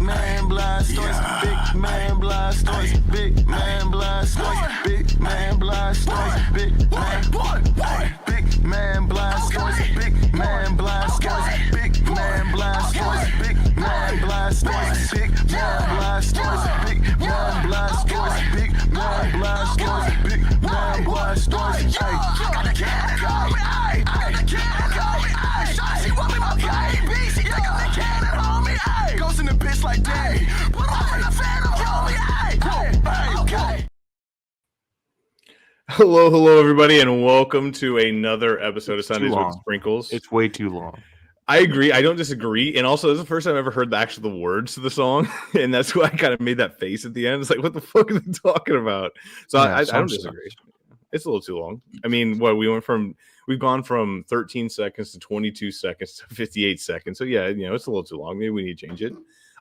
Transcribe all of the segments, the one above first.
man Blastoise, big man Blastoise, big man Blastoise, big man Blastoise, big man Blastoise, big man Blastoise, big man Blastoise, big man Blastoise, big man Blastoise, big man Blastoise, big man Blastoise, big man Blastoise, big man Blastoise. I got the cannon on me, I got the cannon on me, she want me my baby, she think I'm the cannon on me, goes in the bitch like day, put off in the phantom, kill me, okay. Hello, everybody, and welcome to another episode of Sundays with Sprinkles. It's way too long. I agree. I don't disagree. And also, this is the first time I've ever heard the words to the song, and that's why I kind of made that face at the end. It's like, what the fuck are they talking about? So yeah, I don't disagree. It's a little too long. I mean, we've gone from 13 seconds to 22 seconds to 58 seconds. So yeah, it's a little too long. Maybe we need to change it.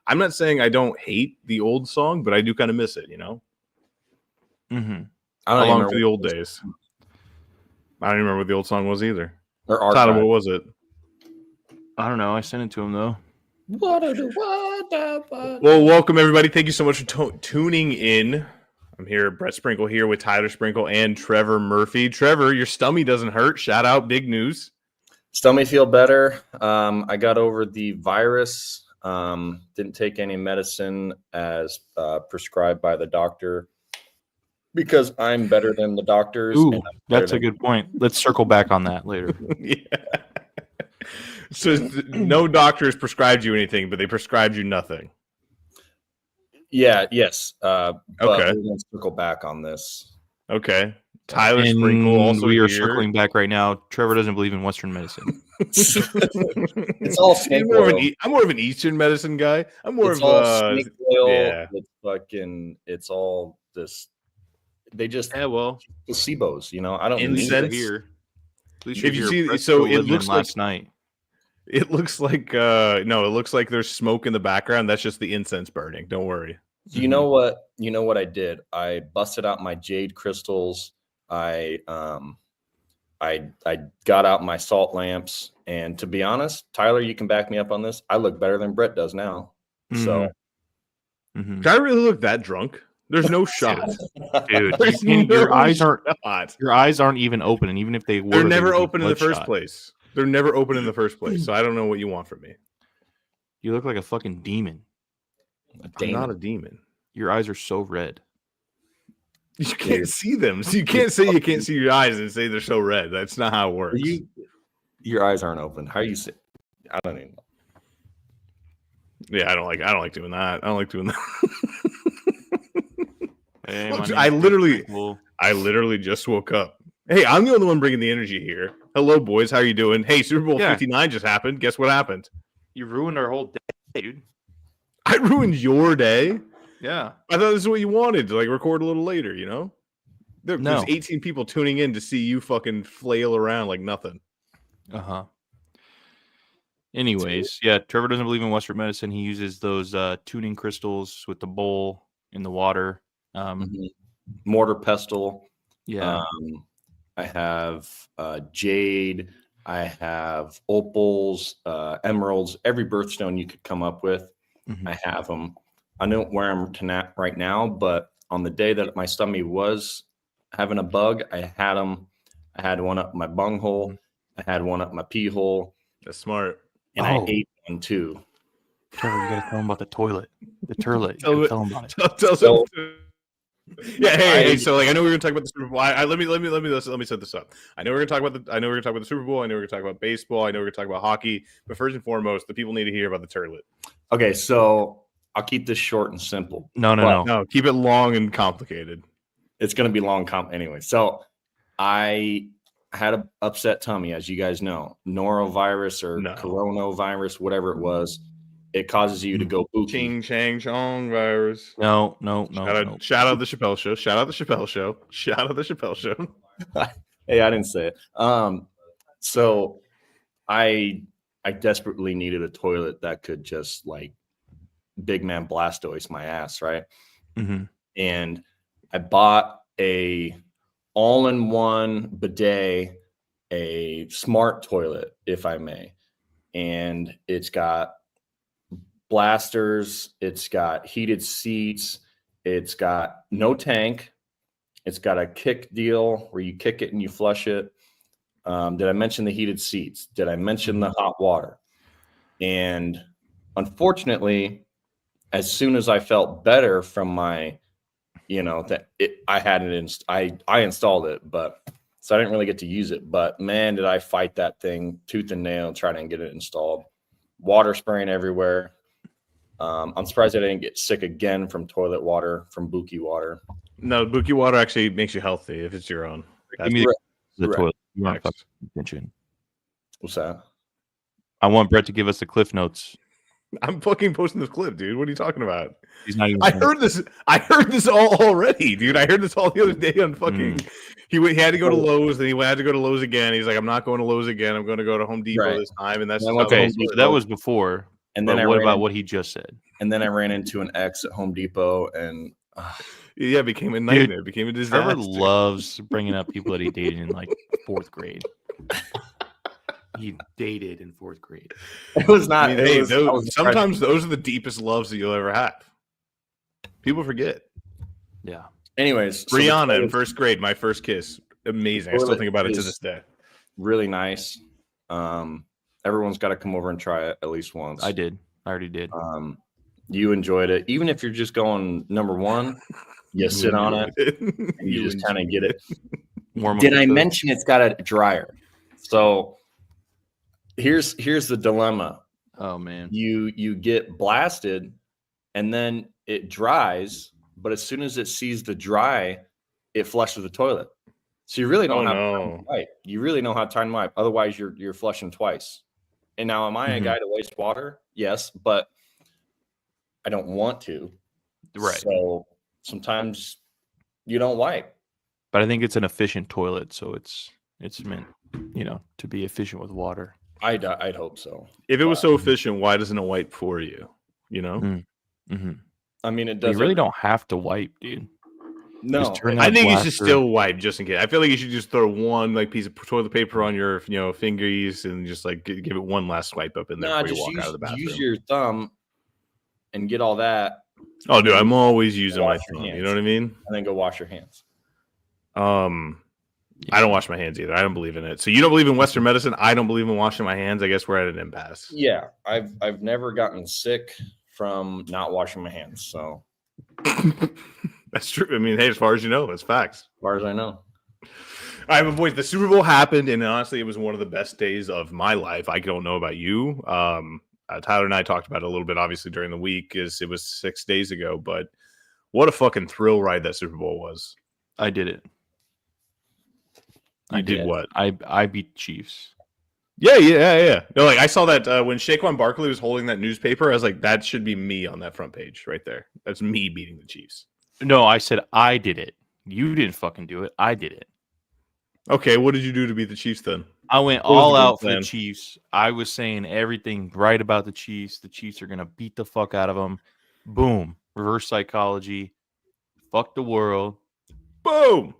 I'm not saying I don't hate the old song, but I do kind of miss it. Mm-hmm. I long for the old days. I don't even remember what the old song was either. Tyler, what was it? I don't know. I sent it to him though. Well, welcome everybody. Thank you so much for tuning in. I'm here, Brett Sprinkle here with Tyler Sprinkle and Trevor Murphy. Trevor, your stomach doesn't hurt. Shout out, big news. Stomach feel better. I got over the virus. Didn't take any medicine as prescribed by the doctor because I'm better than the doctors. Ooh, that's a good point. Let's circle back on that later. Yeah. So no doctors prescribed you anything, but they prescribed you nothing. Yeah. Yes. Okay. We're going to circle back on this. Okay. Tyler Sprinkle also we are here. circling back right now. Trevor doesn't believe in Western medicine. It's all snake oil. I'm more of an Eastern medicine guy. I'm more it's of all snake oil. Yeah. It's all this. They just placebos. I don't incense here. At least if you see, so it looks like last night. It looks like no, it looks like there's smoke in the background. That's just the incense burning. Don't worry. You know what? You know what I did? I busted out my jade crystals. I got out my salt lamps, and to be honest, Tyler, you can back me up on this. I look better than Brett does now. So, Did I really look that drunk? There's no shot, dude. Your eyes aren't even open, and even if they were, they're never open in the first place. They're never open in the first place. So I don't know what you want from me. You look like a fucking demon. I'm not a demon. Your eyes are so red. You can't see them. So you can't say you can't see your eyes and say they're so red. That's not how it works. Your eyes aren't open. How you say? I don't even know. Yeah, I don't like doing that. I don't like doing that. Hey, look, I literally just woke up. Hey, I'm the only one bringing the energy here. Hello, boys. How are you doing? Hey, Super Bowl 59 just happened. Guess what happened? You ruined our whole day, dude. I ruined your day? Yeah. I thought this is what you wanted, to record a little later, There's 18 people tuning in to see you fucking flail around like nothing. Uh-huh. Anyways, yeah, Trevor doesn't believe in Western medicine. He uses those tuning crystals with the bowl in the water. Mortar pestle. Yeah. I have jade. I have opals, emeralds, every birthstone you could come up with. I have them. I don't wear them right now, but on the day that my stomach was having a bug, I had them. I had one up my bunghole. I had one up my pee hole. That's smart. And I ate one too. Trevor, you gotta tell him about the toilet, the turlet. Tell him about it. Tell yeah, hey. So I know we're gonna talk about the Super Bowl. Let me set this up. I know we're gonna talk about the Super Bowl. I know we're gonna talk about baseball. I know we're gonna talk about hockey. But first and foremost, the people need to hear about the turlet. Okay, so I'll keep this short and simple. No. Keep it long and complicated. It's gonna be long anyway. So I had an upset tummy, as you guys know, norovirus or coronavirus, whatever it was. It causes you to go boopy. Ching, chang, chong virus. No. Shout out the Chappelle Show. Shout out the Chappelle Show. Hey, I didn't say it. So I desperately needed a toilet that could just big man Blastoise my ass, right? And I bought a all-in-one bidet, a smart toilet, if I may. And it's got blasters. It's got heated seats. It's got no tank. It's got a kick deal where you kick it and you flush it. Did I mention the heated seats? Did I mention the hot water? And unfortunately, as soon as I felt better from my, I installed it, but so I didn't really get to use it. But man, did I fight that thing tooth and nail trying to get it installed. Water spraying everywhere. I'm surprised I didn't get sick again from toilet water, from Buki water. No, Buki water actually makes you healthy if it's your own. Give me the toilet. You want attention? What's that? I want Brett to give us the Cliff Notes. I'm fucking posting this clip, dude. What are you talking about? He's not even I heard this all already, dude. I heard this all the other day on fucking. He had to go to Lowe's, then he had to go to Lowe's again. He's like, I'm not going to Lowe's again. I'm going to go to Home Depot this time, and that's okay. So that was before. And then what about what he just said? And then I ran into an ex at Home Depot, and yeah, it became a nightmare. Dude, it became a disaster. Trevor loves bringing up people that he dated in like 4th grade. He dated in 4th grade. It was not. I mean, sometimes those are the deepest loves that you'll ever have. People forget. Yeah. Anyways, Brianna in 1st grade, my first kiss, amazing. I still think about it to this day. Really nice. Everyone's got to come over and try it at least once. I did. I already did. You enjoyed it, even if you're just going number 1. You sit on it, and you just kind of get it. Did I mention it's got a dryer? So here's the dilemma. Oh man, you get blasted, and then it dries, but as soon as it sees the dry, it flushes the toilet. So you really don't have time to wipe. You really don't have time to wipe. Otherwise, you're flushing twice. And now, am I a guy to waste water? Yes, but I don't want to. Right. So sometimes you don't wipe. But I think it's an efficient toilet, so it's meant, to be efficient with water. I'd hope so. If it was so efficient, why doesn't it wipe for you? Mm-hmm. I mean, it does. You really don't have to wipe, dude. No, I think you should still wipe just in case. I feel like you should just throw one piece of toilet paper on your fingies and just give it one last swipe up in there before you walk out of the bathroom. Use your thumb and get all that. Oh, dude, I'm always using my thumb. You know what I mean? And then go wash your hands. I don't wash my hands either. I don't believe in it. So you don't believe in Western medicine? I don't believe in washing my hands. I guess we're at an impasse. Yeah, I've never gotten sick from not washing my hands. So that's true. I mean, hey, as far as you know, it's facts. As far as I know. All right, but boys, the Super Bowl happened, and honestly, it was one of the best days of my life. I don't know about you. Tyler and I talked about it a little bit, obviously, during the week, as it was 6 days ago. But what a fucking thrill ride that Super Bowl was. I did it. You did what? I beat the Chiefs. Yeah. No, I saw that when Saquon Barkley was holding that newspaper, I was like, that should be me on that front page right there. That's me beating the Chiefs. No, I said I did it. You didn't fucking do it. I did it. Okay, what did you do to beat the Chiefs then? I went all out for the Chiefs. I was saying everything right about the Chiefs. The Chiefs are going to beat the fuck out of them. Boom. Reverse psychology. Fuck the world. Boom.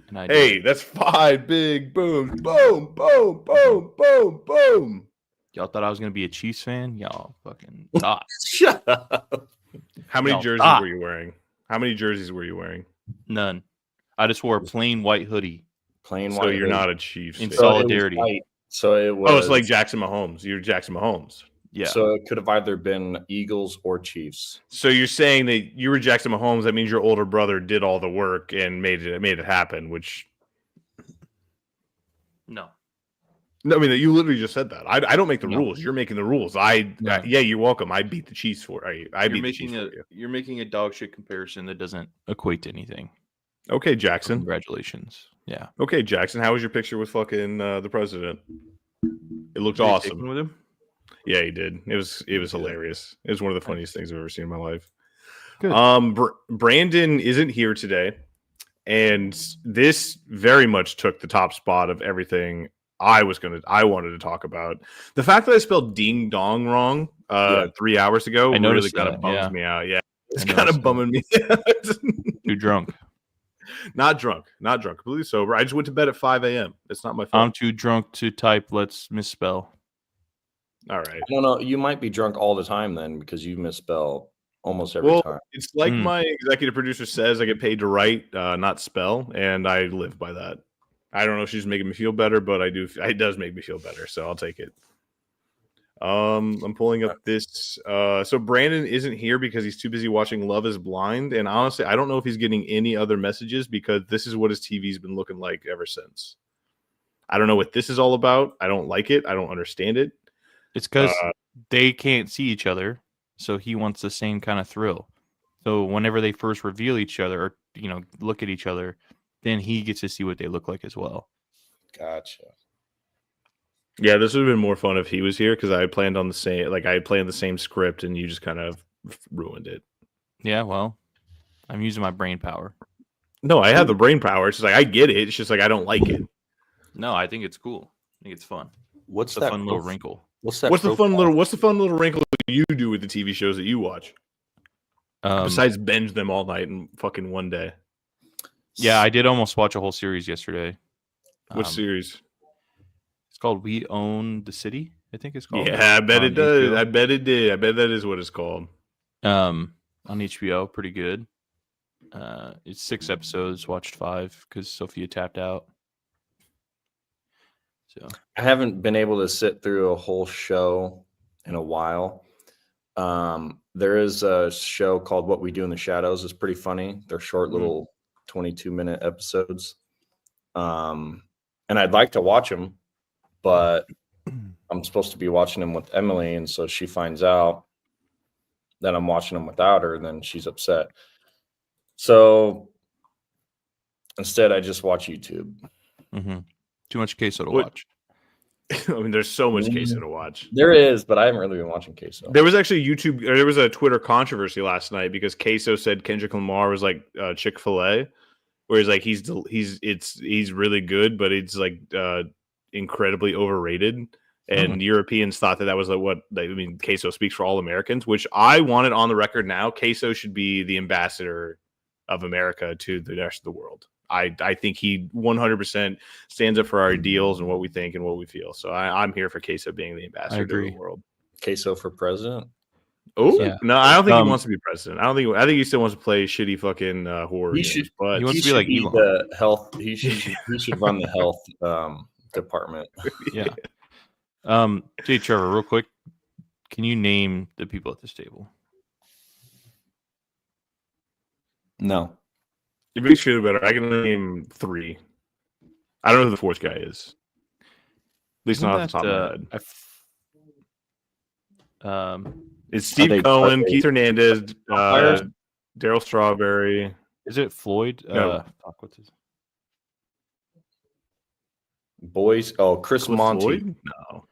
And hey, that's 5 big booms. Boom, boom, boom, boom, boom. Y'all thought I was going to be a Chiefs fan? Y'all fucking thought. Shut up. How many jerseys were you wearing? How many jerseys were you wearing? None. I just wore a plain white hoodie. Plain white. So you're not a Chiefs in solidarity. So it was. Oh, it's like Jackson Mahomes. You're Jackson Mahomes. Yeah. So it could have either been Eagles or Chiefs. So you're saying that you were Jackson Mahomes. That means your older brother did all the work and made it happen. Which no, I mean you literally just said that. I don't make the rules. You're making the rules. Yeah, you're welcome. I beat the Chiefs for you. You're making a dog shit comparison that doesn't equate to anything. Okay, Jackson. Congratulations. Yeah. Okay, Jackson. How was your picture with fucking the president? It looked awesome. With him? Yeah, he did. It was hilarious. It was one of the funniest things I've ever seen in my life. Good. Brandon isn't here today, and this very much took the top spot of everything I wanted to talk about. The fact that I spelled ding dong wrong 3 hours ago really kind of bums me out. Yeah, it's kind of bumming me out. Too drunk. Not drunk. Completely sober. I just went to bed at 5 a.m. It's not my fault. I'm too drunk to type. Let's misspell. All right. I don't know. You might be drunk all the time then because you misspell almost every time. It's like my executive producer says, I get paid to write, not spell, and I live by that. I don't know if she's making me feel better, but I do. It does make me feel better, so I'll take it. I'm pulling up this. So Brandon isn't here because he's too busy watching Love is Blind, and honestly, I don't know if he's getting any other messages because this is what his TV's been looking like ever since. I don't know what this is all about. I don't like it. I don't understand it. It's because they can't see each other, so he wants the same kind of thrill. So whenever they first reveal each other, or look at each other, then he gets to see what they look like as well. Gotcha. Yeah, this would have been more fun if he was here because I planned on the same. Like I planned the same script, and you just kind of ruined it. Yeah, well, I'm using my brain power. No, I have the brain power. It's just like I get it. It's just like I don't like it. No, I think it's cool. I think it's fun. What's the that fun little wrinkle? What's that? What's the fun little wrinkle you do with the TV shows that you watch? Besides binge them all night in fucking one day. Yeah, I did almost watch a whole series yesterday. What series? It's called We Own the City, I think it's called. Yeah, I bet it does. HBO. I bet it did. I bet that is what it's called. On HBO, pretty good. It's 6 episodes. Watched 5 because Sophia tapped out. So I haven't been able to sit through a whole show in a while. There is a show called What We Do in the Shadows. It's pretty funny. They're short little 22-minute episodes. And I'd like to watch them, but I'm supposed to be watching them with Emily, and so she finds out that I'm watching them without her, and then she's upset. So instead, I just watch YouTube. mm-hmm. Too much queso to watch. I mean, there's so much queso to watch. There is, but I haven't really been watching queso. There was actually there was a Twitter controversy last night because queso said Kendrick Lamar was like Chick-fil-A, where he's like he's really good, but it's like incredibly overrated. And Europeans thought that was like queso speaks for all Americans, which I want it on the record now. Queso should be the ambassador of America to the rest of the world. I think he 100% stands up for our ideals and what we think and what we feel. So I'm here for Queso being the ambassador of the world. Queso for president? Oh yeah. No, I don't think he wants to be president. I think he still wants to play shitty fucking horror games. But he wants to be like Elon. The health. He should run the health department. Yeah. Hey Trevor, real quick, can you name the people at this table? No. If you should better, I can name 3. I don't know who the 4th guy is. At least not off the top of my head. It's Steve Cohen, Keith Hernandez, Daryl Strawberry. Is it Floyd? No. What's his? Boys. Oh, Chris Monty. Floyd? No.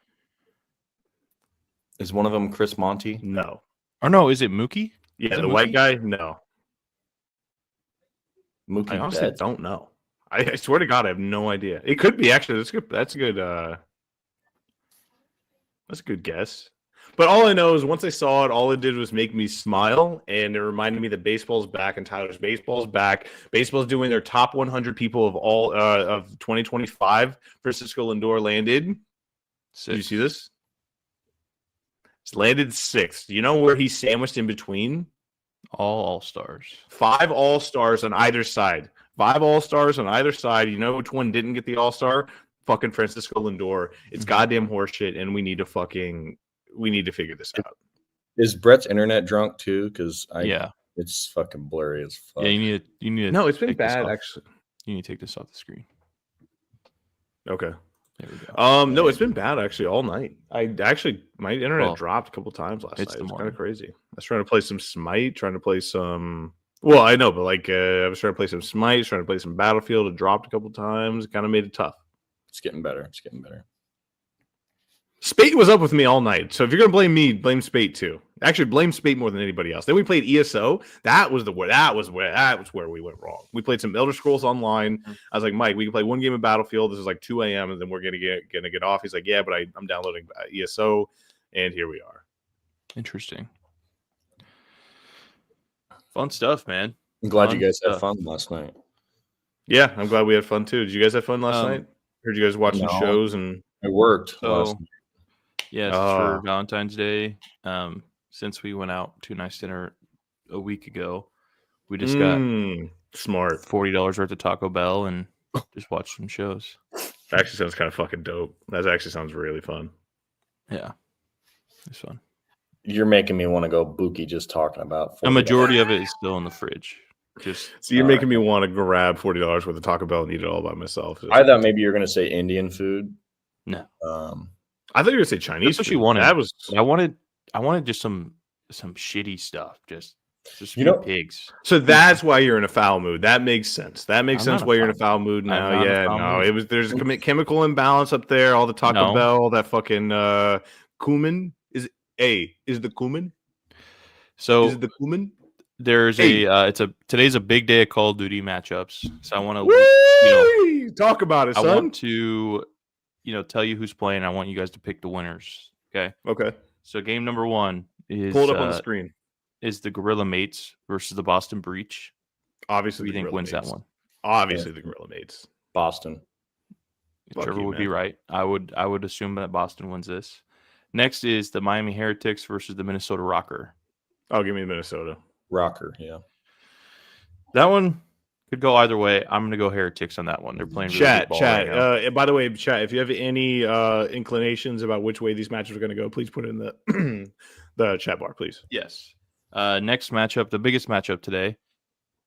Is one of them Chris Monty? No. Or no, is it Mookie? Yeah, the white guy? No. Mookie I honestly don't know. I swear to God, I have no idea. It could be actually. That's good. That's a good. That's a good guess. But all I know is once I saw it, all it did was make me smile, and it reminded me that baseball's back and Tyler's baseball's back. Baseball's doing their top 100 people of all of 2025. Francisco Lindor landed. 6. Did you see this? It's landed 6th. You know where he's sandwiched in between? All stars. 5 all-stars on either side. 5 all-stars on either side. You know which one didn't get the all-star? Fucking Francisco Lindor. It's goddamn horseshit, and we need to figure this out. Is Brett's internet drunk too? Because yeah, it's fucking blurry as fuck. Yeah, you need to. No, it's been bad actually. You need to take this off the screen. Okay. There we go. No, it's been bad actually all night. My internet dropped a couple times last night. It was kind of crazy. I was trying to play some Smite, trying to play some. Well, I know, but like I was trying to play some Smite, trying to play some Battlefield. It dropped a couple times. It kind of made it tough. It's getting better. Spate was up with me all night. So if you're gonna blame me, blame Spate too. Actually, blame Spate more than anybody else. Then we played ESO. That was where we went wrong. We played some Elder Scrolls Online. I was like, Mike, we can play one game of Battlefield. This is like 2 a.m. and then we're gonna get off. He's like, yeah, but I'm downloading ESO, and here we are. Interesting. Fun stuff, man. I'm glad you guys had fun last night. Yeah, I'm glad we had fun too. Did you guys have fun last night? Heard you guys watching shows and it worked. So, Yes, it's for Valentine's Day. Since we went out to a nice dinner a week ago, we just got smart $40 worth of Taco Bell and just watched some shows. That actually sounds kind of fucking dope. That actually sounds really fun. Yeah, it's fun. You're making me want to go Buki just talking about $40. A majority of it is still in the fridge. So you're making me want to grab $40 worth of Taco Bell and eat it all by myself. I thought maybe you were going to say Indian food. No, I thought you were going to say Chinese. That's what you wanted. I wanted just some shitty stuff. Just pigs. So that's why you're in a foul mood. That makes sense. That makes sense why you're in a foul mood now. Yeah, there's a chemical imbalance up there. All the Taco Bell, all that fucking cumin. Is the cumin? So is it the cumin? There's today's a big day of Call of Duty matchups. So I want to talk about it, son. I want to tell you who's playing. I want you guys to pick the winners. Okay. So game number 1 is pull it up on the screen. Is the Gorilla Mates versus the Boston Breach. Obviously, who do you think wins that one? Obviously, the Gorilla Mates. Boston. Trevor would be right. I would assume that Boston wins this. Next is the Miami Heretics versus the Minnesota Rocker. Oh, give me the Minnesota Rocker. Yeah, that one could go either way. I'm going to go Heretics on that one. They're playing really good ball right now. By the way, chat, if you have any inclinations about which way these matches are going to go, please put it in the the chat bar, please. Yes. Next matchup, the biggest matchup today,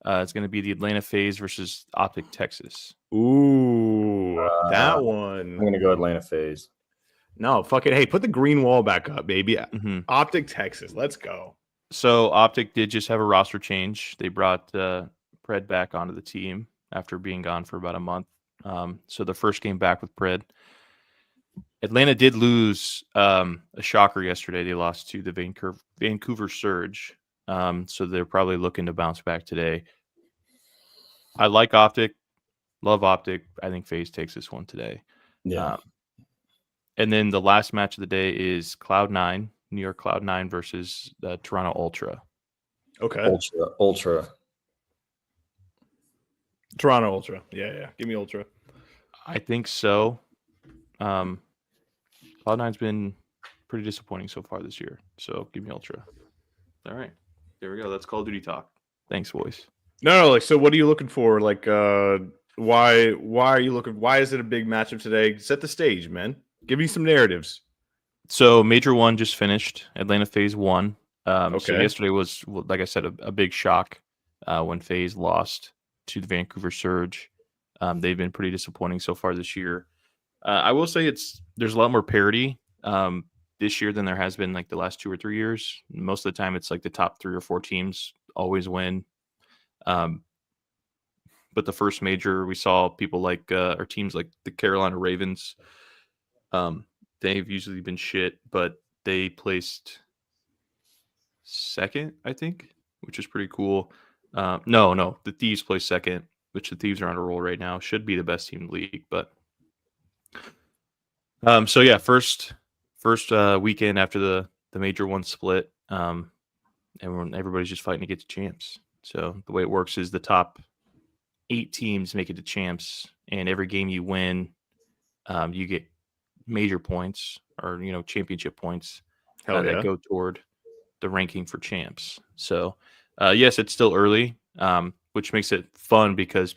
it's going to be the Atlanta FaZe versus Optic Texas. Ooh, that one. I'm going to go Atlanta FaZe. No, fuck it. Hey, put the green wall back up, baby. Mm-hmm. Optic Texas. Let's go. So Optic did just have a roster change. They brought Pred back onto the team after being gone for about a month. So the first game back with Pred. Atlanta did lose a shocker yesterday. They lost to the Vancouver Surge. So they're probably looking to bounce back today. I like Optic. Love Optic. I think FaZe takes this one today. Yeah. And then the last match of the day is Cloud9, New York Cloud9 versus Toronto Ultra. Okay. Ultra. Toronto Ultra. Yeah. Give me Ultra. I think so. Cloud9's been pretty disappointing so far this year. So give me Ultra. All right. There we go. That's Call of Duty talk. Thanks, boys. No, so what are you looking for? Why are you looking? Why is it a big matchup today? Set the stage, man. Give me some narratives. So Major 1 just finished. Atlanta FaZe won. Okay. So yesterday was, like I said, a big shock when FaZe lost to the Vancouver Surge. They've been pretty disappointing so far this year. I will say there's a lot more parity this year than there has been like the last 2 or 3 years. Most of the time, it's like the top 3 or 4 teams always win. But the first major, we saw people like or teams like the Carolina Ravens. They've usually been shit, but they placed second, I think, which is pretty cool. No, the Thieves placed second, which the Thieves are on a roll right now. Should be the best team in the league, but so yeah, first weekend after the Major 1 split, everybody's just fighting to get to champs. So the way it works is the top 8 teams make it to champs, and every game you win, you get major points or championship points that go toward the ranking for champs. So yes, it's still early, which makes it fun because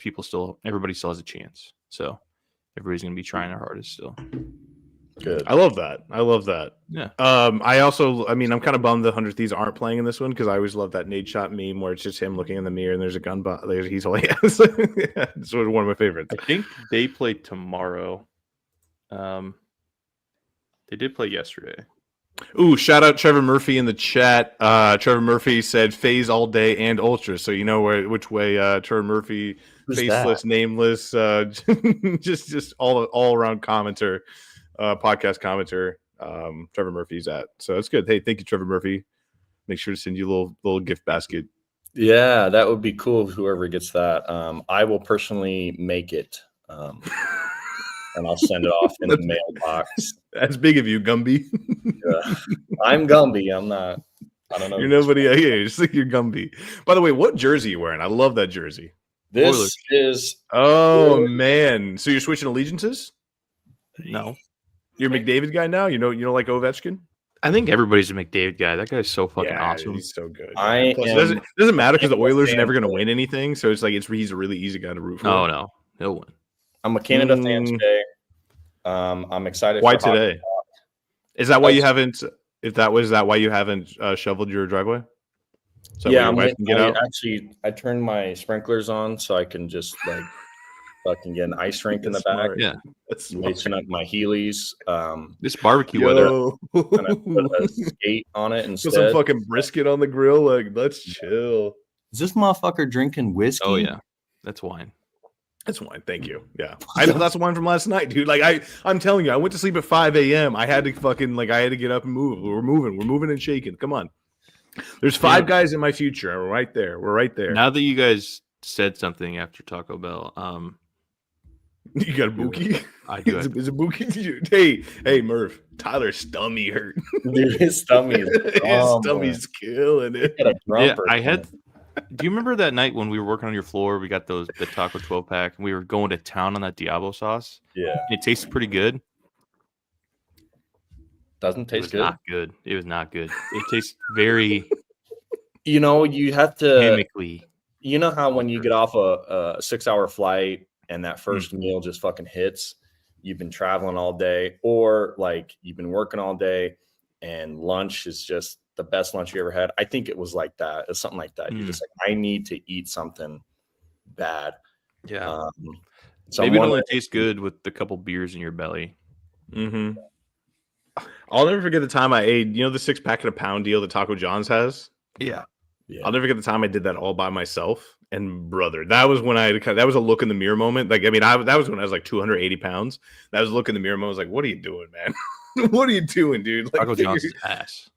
everybody still has a chance. So everybody's gonna be trying their hardest still. Good. I love that. Yeah. I'm kind of bummed the 100 Thieves aren't playing in this one because I always love that nade shot meme where it's just him looking in the mirror and there's a gun. He's all it's one of my favorites. I think they play tomorrow. They did play yesterday. Ooh, shout out Trevor Murphy in the chat. Trevor Murphy said FaZe all day and Ultra. So you know which way Trevor Murphy, faceless, nameless, just all around commenter, podcast commenter. Trevor Murphy's at. So it's good. Hey, thank you, Trevor Murphy. Make sure to send you a little gift basket. Yeah, that would be cool. Whoever gets that, I will personally make it. And I'll send it off in the mailbox. That's big of you, Gumby. Yeah. I'm Gumby. I'm not. I don't know. You're nobody. Yeah, just like you're Gumby. By the way, what jersey are you wearing? I love that jersey. This is. Oh man! So you're switching allegiances? No. You're a McDavid guy now. You don't like Ovechkin. I think everybody's a McDavid guy. That guy's so fucking Yeah, awesome. He's so good. I Plus, am- it doesn't matter because the Oilers are never going to fan win anything. So it's like he's a really easy guy to root for. Oh no, he'll win. I'm a Canada fan today. I'm excited. Why for hockey. today? Is that why you haven't? Is that why you haven't shoveled your driveway? So Yeah, I turned my sprinklers on so I can just like fucking get an ice rink in the back. Yeah, that's lacing up my Heelys. This barbecue weather. And I put a skate on it Put instead. some fucking brisket on the grill. Like, let's chill. Is this motherfucker drinking whiskey? Oh yeah, that's wine. That's wine. Thank you. Yeah, I had a glass of wine from last night, dude. Like I'm telling you, I went to sleep at 5 a.m. I had to get up and move. We're moving and shaking. Come on. There's 5 guys in my future. We're right there. Now that you guys said something after Taco Bell, you got a Buki? I do. Is a Buki? Hey, Murph. Tyler's stomach hurt. Dude, his stomach is stomach's killing it. Yeah, I had. Do you remember that night when we were working on your floor? We got the Taco 12 pack, and we were going to town on that Diablo sauce. Yeah, it tasted pretty good. Doesn't taste good. Not good. It was not good. It tastes very. You have to. Chemically. You know how when you get off a 6-hour flight and that first meal just fucking hits, you've been traveling all day, or like you've been working all day, and lunch is just the best lunch you ever had. I think it was like that. It's something like that. You're just like, I need to eat something bad. Yeah. Maybe it only tastes good with a couple beers in your belly. Mm-hmm. I'll never forget the time I ate, the 6-pack at a pound deal that Taco John's has. Yeah. I'll never forget the time I did that all by myself. And brother, that was when that was a look in the mirror moment. Like, I mean, that was when I was like 280 pounds. That was a look in the mirror moment. I was like, what are you doing, man? What are you doing, dude? Like, Taco John's ass.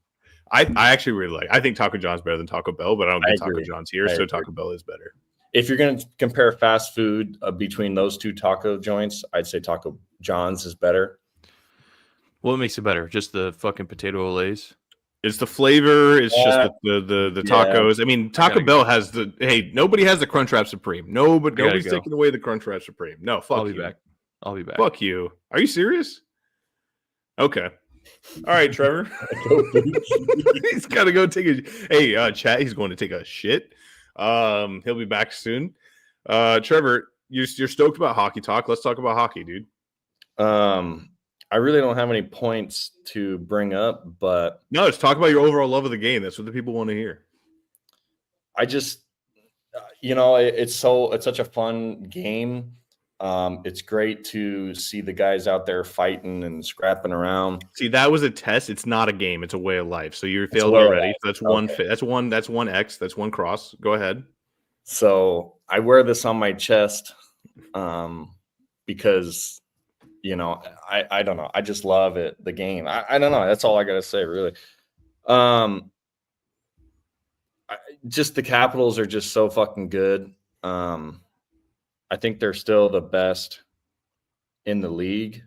I actually really I think Taco John's better than Taco Bell, but I don't get Taco John's here, so Taco Bell is better. If you're going to compare fast food between those two taco joints, I'd say Taco John's is better. What makes it better? Just the fucking potato olays? It's the flavor. It's just the tacos. I mean, Taco Bell has nobody has the Crunchwrap Supreme. Nobody's taking away the Crunchwrap Supreme. No, fuck I'll be you. back. I'll be back. Fuck you. Are you serious? Okay. All right, Trevor. He's got to go take chat. He's going to take a shit. He'll be back soon. Trevor, you're stoked about hockey talk. Let's talk about hockey, dude. I really don't have any points to bring up, but no, let's talk about your overall love of the game. That's what the people want to hear. I just, it's such a fun game. It's great to see the guys out there fighting and scrapping around. See, that was a test. It's not a game. It's a way of life. So you failed already. So that's one. That's one X. That's one cross. Go ahead. So I wear this on my chest because, I don't know. I just love it. The game. I don't know. That's all I got to say, really. Just the Capitals are just so fucking good. I think they're still the best in the league.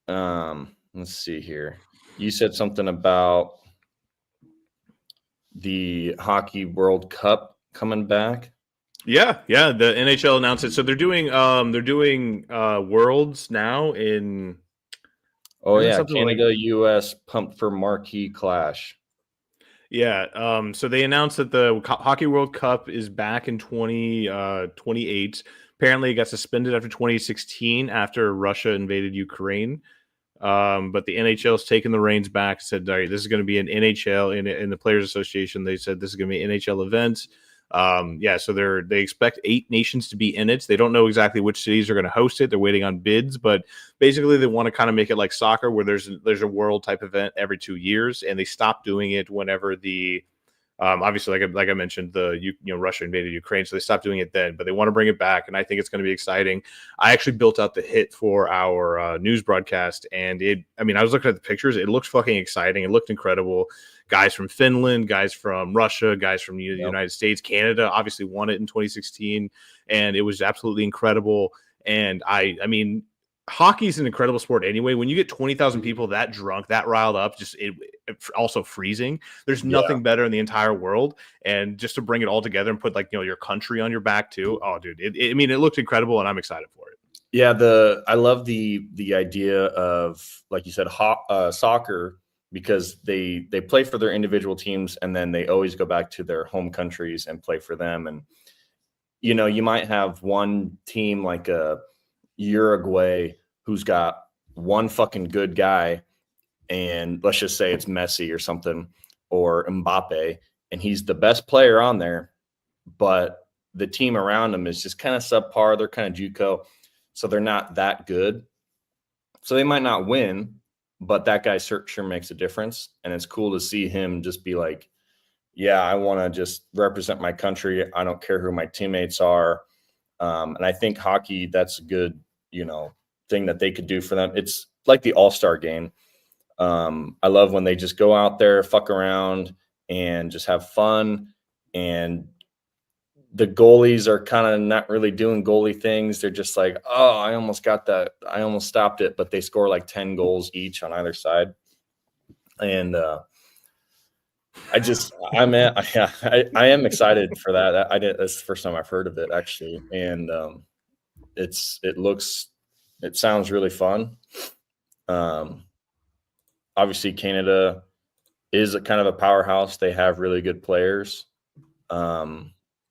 Let's see here. You said something about the Hockey World Cup coming back. Yeah. The NHL announced it. So they're doing Worlds now in. Oh yeah, Canada, US pumped for marquee clash. Yeah. So they announced that the Hockey World Cup is back in 2028. Apparently, it got suspended after 2016 after Russia invaded Ukraine. But the NHL's taken the reins back. Said, all right, this is going to be an NHL in the Players Association. They said this is going to be an NHL event. So they expect 8 nations to be in it. They don't know exactly which cities are going to host it. They're waiting on bids, but basically they want to kind of make it like soccer, where there's a world type event every 2 years, and they stopped doing it whenever the obviously like I mentioned, Russia invaded Ukraine, so they stopped doing it then, but they want to bring it back, and I think it's going to be exciting. I actually built out the hit for our news broadcast, and I was looking at the pictures. It looks fucking exciting. It looked incredible. Guys from Finland, guys from Russia, guys from the United States, Canada obviously won it in 2016, and it was absolutely incredible. And I mean, hockey is an incredible sport anyway. When you get 20,000 people that drunk, that riled up, just it also freezing. There's nothing better in the entire world. And just to bring it all together and put your country on your back too. Oh, dude, it looked incredible, and I'm excited for it. Yeah, I love the idea of, like you said, soccer, because they play for their individual teams and then they always go back to their home countries and play for them. And you might have one team like Uruguay who's got one fucking good guy, and let's just say it's Messi or something, or Mbappe, and he's the best player on there, but the team around him is just kind of subpar. They're kind of JUCO, so they're not that good. So they might not win, but that guy sure makes a difference. And it's cool to see him just be like, yeah, I want to just represent my country. I don't care who my teammates are. And I think hockey, that's a good, thing that they could do for them. It's like the All-Star game. I love when they just go out there, fuck around, and just have fun. And the goalies are kind of not really doing goalie things. They're just like, oh, I almost got that. I almost stopped it, but they score like 10 goals each on either side. And I am excited for that. That's the first time I've heard of it, actually. And it sounds really fun. Obviously Canada is a kind of a powerhouse. They have really good players.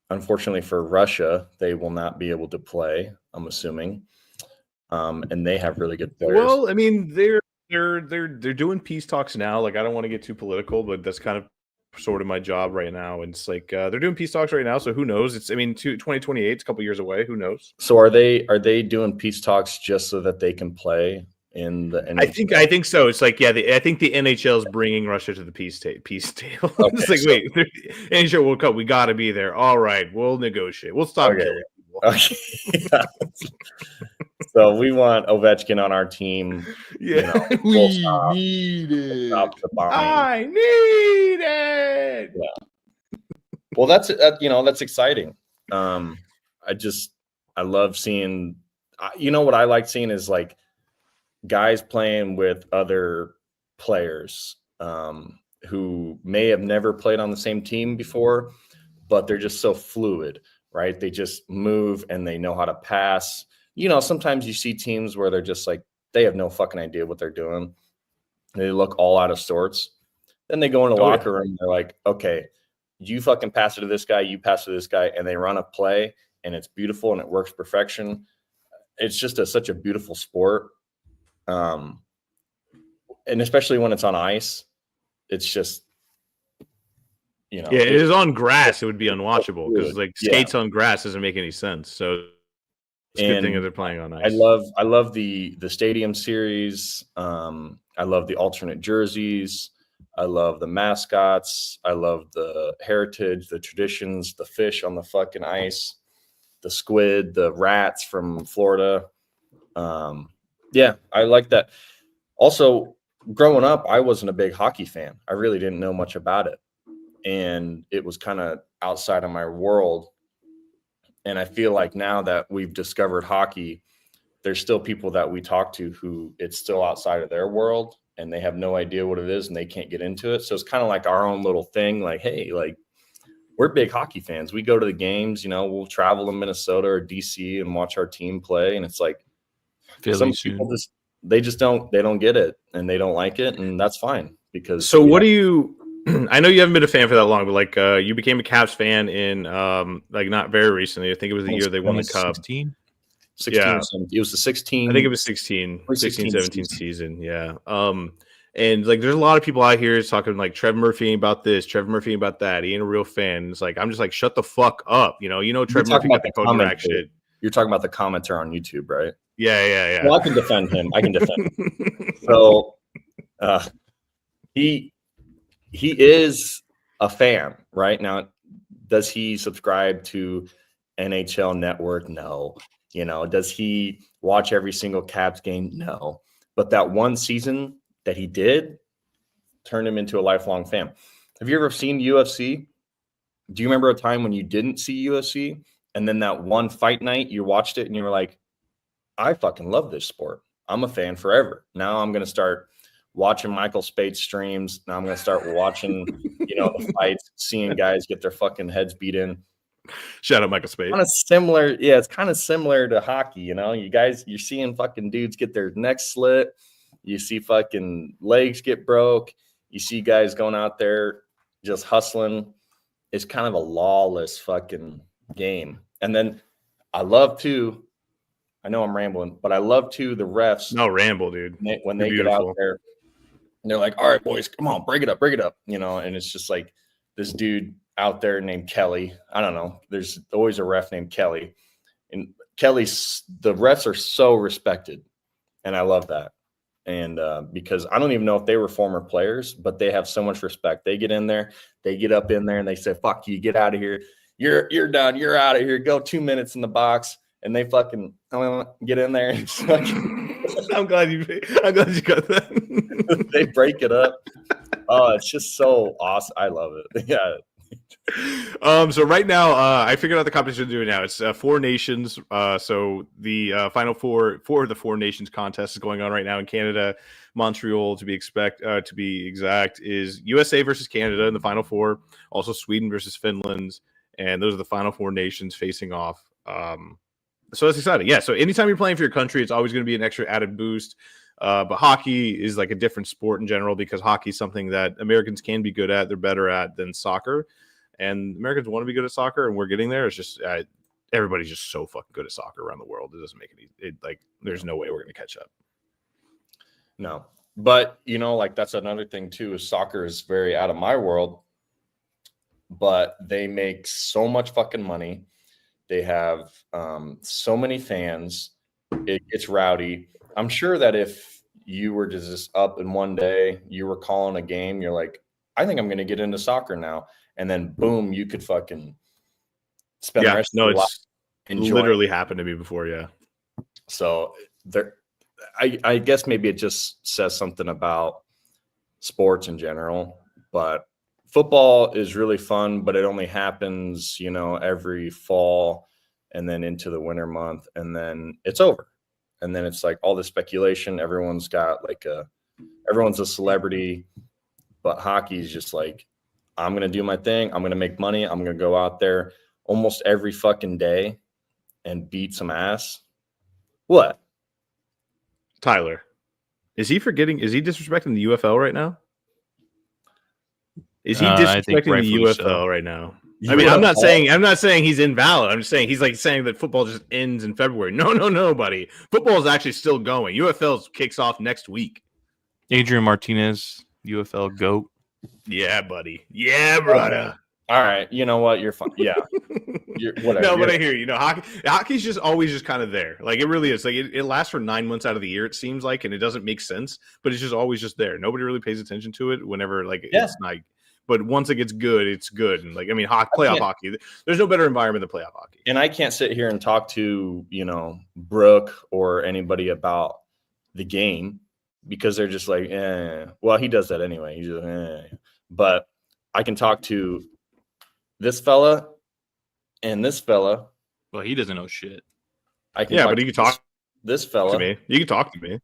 Unfortunately for Russia, they will not be able to play, I'm assuming. And they have really good players. Well, I mean, they're doing peace talks now. Like, I don't want to get too political, but that's kind of sort of my job right now. And it's like they're doing peace talks right now, so who knows? 2028, it's a couple years away. Who knows? So are they doing peace talks just so that they can play in the NHL? I think so. It's like, yeah, I think the NHL is bringing Russia to the peace table. Okay, it's like, wait, NHL World Cup, we got to be there. All right, we'll negotiate. We'll stop killing people. Okay. So we want Ovechkin on our team. Yeah, we need it. I need it. Yeah. Well, that's exciting. I love seeing. What I like seeing is like guys playing with other players who may have never played on the same team before, but they're just so fluid, right? They just move and they know how to pass. Sometimes you see teams where they're just like, they have no fucking idea what they're doing. They look all out of sorts. Then they go in the locker room and they're like, okay, you fucking pass it to this guy, you pass it to this guy, and they run a play and it's beautiful and it works perfection. It's just such a beautiful sport. And especially when it's on ice, it's just, yeah, it is on grass. It would be unwatchable because skates on grass doesn't make any sense. So it's a good thing that they're playing on ice. I love the stadium series. I love the alternate jerseys. I love the mascots. I love the heritage, the traditions, the fish on the fucking ice, the squid, the rats from Florida. Yeah, I like that. Also, growing up, I wasn't a big hockey fan. I really didn't know much about it. And it was kind of outside of my world. And I feel like now that we've discovered hockey, there's still people that we talk to who it's still outside of their world and they have no idea what it is and they can't get into it. So it's kind of like our own little thing. Like, hey, like we're big hockey fans. We go to the games, we'll travel to Minnesota or DC and watch our team play. And it's like, some people they don't get it and they don't like it. And that's fine because. So what do you, I know you haven't been a fan for that long, but like you became a Caps fan in like not very recently. I think it was the year they won the Cup. 16, yeah. It was the 16. I think it was 16, 17 season. Yeah. And like there's a lot of people out here talking like Trev Murphy about this, Trev Murphy about that. He ain't a real fan. It's like I'm just like, shut the fuck up. Trev Murphy got the Kodak shit. You're talking about the commenter on YouTube, right? Yeah. Well, I can defend him. So he is a fan, right? Now, does he subscribe to NHL Network? No. Does he watch every single Caps game? No. But that one season that he did turned him into a lifelong fan. Have you ever seen UFC? Do you remember a time when you didn't see UFC? And then that one fight night, you watched it and you were like, I fucking love this sport. I'm a fan forever. Now I'm going to start watching Michael Spade streams. Now I'm going to start watching, the fights, seeing guys get their fucking heads beat in. Shout out Michael Spade. Kind of similar. Yeah, it's kind of similar to hockey. You're seeing fucking dudes get their necks slit. You see fucking legs get broke. You see guys going out there just hustling. It's kind of a lawless fucking game. And then I love too. I know I'm rambling, but I love too the refs. No ramble, dude. When they get out there, and they're like, "All right, boys, come on, break it up." And it's just like this dude out there named Kelly. I don't know. There's always a ref named Kelly, and the refs are so respected, and I love that. And because I don't even know if they were former players, but they have so much respect. They get in there, they get up in there, and they say, "Fuck you, get out of here. You're done. You're out of here. Go 2 minutes in the box." And they fucking get in there. And I'm glad you got that. They break it up. Oh, it's just so awesome. I love it. Yeah. So right now, I figured out the competition we're doing now. It's 4 nations. So the final four of the 4 nations contest is going on right now in Canada. Montreal, to be exact, is USA versus Canada in the final 4. Also Sweden versus Finland, and those are the final 4 nations facing off. So that's exciting. Yeah. So anytime you're playing for your country, it's always going to be an extra added boost. But hockey is like a different sport in general because hockey is something that Americans can be good at. They're better at than soccer. And Americans want to be good at soccer, and we're getting there. It's just everybody's just so fucking good at soccer around the world. It doesn't make there's no way we're going to catch up. No. But, that's another thing, too, is soccer is very out of my world. But they make so much fucking money. They have so many fans. It gets rowdy. I'm sure that if you were to just up in one day, you were calling a game, you're like, I think I'm going to get into soccer now. And then boom, you could fucking spend the rest of your life enjoying. Literally happened to me before, yeah. So I guess maybe it just says something about sports in general, but football is really fun, but it only happens, every fall and then into the winter month, and then it's over. And then it's like all the speculation. Everyone's got everyone's a celebrity, but hockey is just like, I'm going to do my thing. I'm going to make money. I'm going to go out there almost every fucking day and beat some ass. What? Tyler, is he disrespecting the UFL right now? Is he disrespecting the UFL right now? I mean, I'm not saying he's invalid. I'm just saying he's saying that football just ends in February. No, buddy. Football is actually still going. UFL kicks off next week. Adrian Martinez, UFL GOAT. Yeah, buddy. Yeah, brother. All right. You know what? You're fine. Yeah. Whatever. No, but I hear you. Hockey's just always just kind of there. Like it really is. Like it lasts for 9 months out of the year, it seems like, and it doesn't make sense, but it's just always just there. Nobody really pays attention to it whenever it's not. But once it gets good, it's good. And playoff hockey, there's no better environment than playoff hockey. And I can't sit here and talk to, Brooke or anybody about the game because they're just like, well, he does that anyway. He's just, But I can talk to this fella and this fella. Well, he doesn't know shit. But he can talk this fella to me. You can talk to me.